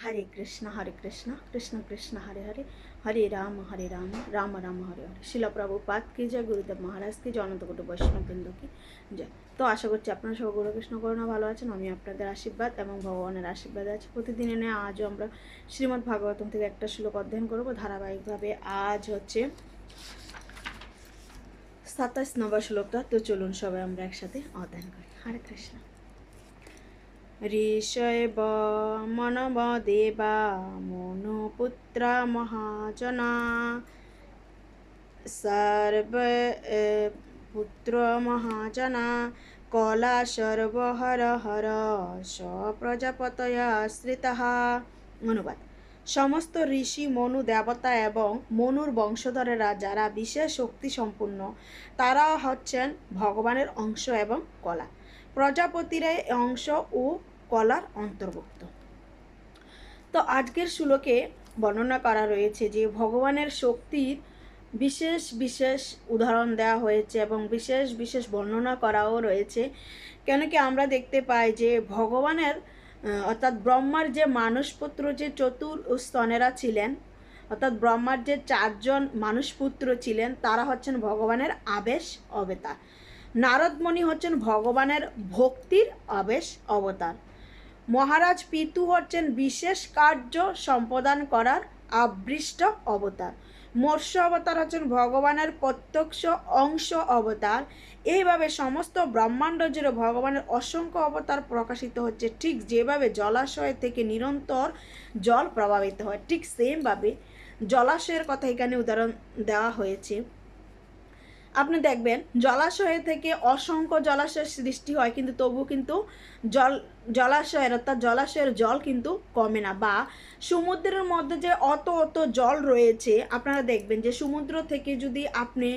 हरे कृष्ण कृष्ण कृष्ण हरे हरे हरे राम राम राम हरे हरे। शिला प्रभुपाद की जय, गुरुदेव महाराज की जय, अनंतकोटि বৈষ্ণববৃন্দ की जय। তো আশা করছি আপনারা সবাই গুরুকৃষ্ণ করুণা ভালো আছেন। আমি আপনাদের আশীর্বাদ এবং ভগবানের আশীর্বাদ আছে। প্রতিদিনে নিয়ে আজও আমরা শ্রীমদ্ ভাগবতম থেকে একটা শ্লোক অধ্যয়ন করব ধারাবাহিকভাবে। আজ হচ্ছে 27 নম্বর শ্লোকটা। তো চলুন সবাই আমরা একসাথে অধ্যয়ন করি। হরে কৃষ্ণ। ঋষৈব মনবদেবা মনুপুত্র মহাজনা সর্ব পুত্র মহাজনা কলা সর্বহর হর স্বপ্রজাপতয়াশ্রিতঃ। অনুবাদ: সমস্ত ঋষি, মনু দেবতা এবং মনুর বংশধরেরা যারা বিশেষ শক্তি সম্পন্ন, তারা হচ্ছেন ভগবানের অংশ এবং কলা। প্রজাপতিরা অংশ ও কলার অন্তর্ভুক্ত। তো আজকের শ্লোকে বর্ণনা করা রয়েছে যে ভগবানের শক্তির বিশেষ বিশেষ উদাহরণ দেওয়া হয়েছে এবং বিশেষ বিশেষ বর্ণনা করাও রয়েছে। কেন কি আমরা দেখতে পাই যে ভগবানের অর্থাৎ ব্রহ্মার যে মানসপুত্র যে চতুর্স্তনেরা ছিলেন, অর্থাৎ ব্রহ্মার যে 4 জন মানুষপুত্র ছিলেন, তারা হচ্ছেন ভগবানের আবেশ অবতার। নারদমণি হচ্ছেন ভগবানের ভক্তির আবেশ অবতার। মহারাজ পিতু হচ্ছেন বিশেষ কার্য সম্পাদন করার আবৃষ্ট অবতার। মৎস্য অবতার হচ্ছেন ভগবানের প্রত্যক্ষ অংশ অবতার। এইভাবে সমস্ত ব্রহ্মাণ্ড জুড়ে ভগবানের অসংখ্য অবতার প্রকাশিত হচ্ছে। ঠিক যেভাবে জলাশয় থেকে নিরন্তর জল প্রবাহিত হয়, ঠিক সেমভাবে জলাশয়ের কথা এখানে উদাহরণ দেওয়া হয়েছে। আপনি দেখবেন জলাশয় থেকে অসংখ্য জলাশয়ের সৃষ্টি হয়, কিন্তু তবু কিন্তু জলাশয়ের অর্থাৎ জলাশয়ের জল কিন্তু কমে না। বা সমুদ্রের মধ্যে যে অত জল রয়েছে, আপনারা দেখবেন যে সমুদ্র থেকে যদি আপনি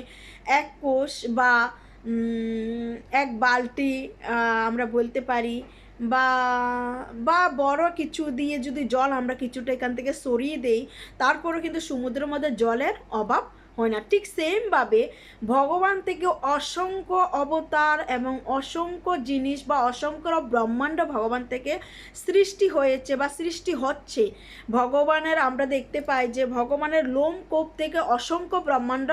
1 কোষ বা 1 বালতি আমরা বলতে পারি বা বড় কিছু দিয়ে যদি জল আমরা কিছুটা এখান থেকে সরিয়ে দেই, তারপরেও কিন্তু সমুদ্রের মধ্যে জলের অভাব হয় না। ঠিক সেমভাবে ভগবান থেকে অসংখ্য অবতার এবং অসংখ্য জিনিস বা অসংখ্য ব্রহ্মাণ্ড ভগবান থেকে সৃষ্টি হয়েছে বা সৃষ্টি হচ্ছে। ভগবানের আমরা দেখতে পাই যে ভগবানের লোমকূপ থেকে অসংখ্য ব্রহ্মাণ্ড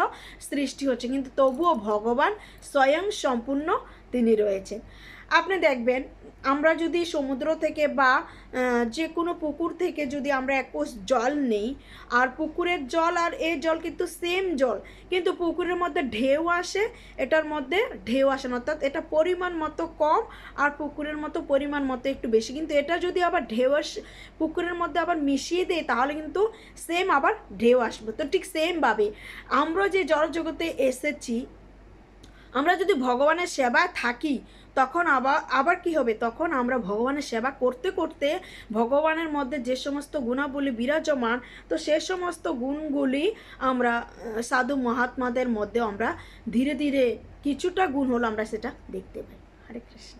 সৃষ্টি হচ্ছে, কিন্তু তবুও ভগবান স্বয়ং সম্পূর্ণ তিনি রয়েছেন। আপনি দেখবেন আমরা যদি সমুদ্র থেকে বা যে কোনো পুকুর থেকে যদি আমরা 1 কোষ জল নেই, আর পুকুরের জল আর এই জল কিন্তু সেম জল, কিন্তু পুকুরের মধ্যে ঢেউ আসে, এটার মধ্যে ঢেউ আসে না, অর্থাৎ এটা পরিমাণ মতো কম আর পুকুরের মতো পরিমাণ মতো একটু বেশি। কিন্তু এটা যদি আবার ঢেউ পুকুরের মধ্যে আবার মিশিয়ে দেয়, তাহলে কিন্তু সেম আবার ঢেউ আসবে। তো ঠিক সেমভাবে আমরা যে জড়জগতে এসেছি, আমরা যদি ভগবানের সেবায় থাকি, তখন আবার কি হবে, তখন আমরা ভগবানের সেবা করতে করতে ভগবানের মধ্যে যে সমস্ত গুণাবলী বিরাজমান, তো সে সমস্ত গুণগুলি আমরা সাধু মহাত্মাদের মধ্যে আমরা ধীরে ধীরে কিছুটা গুণ হলো আমরা সেটা দেখতে পাই। হরে কৃষ্ণ।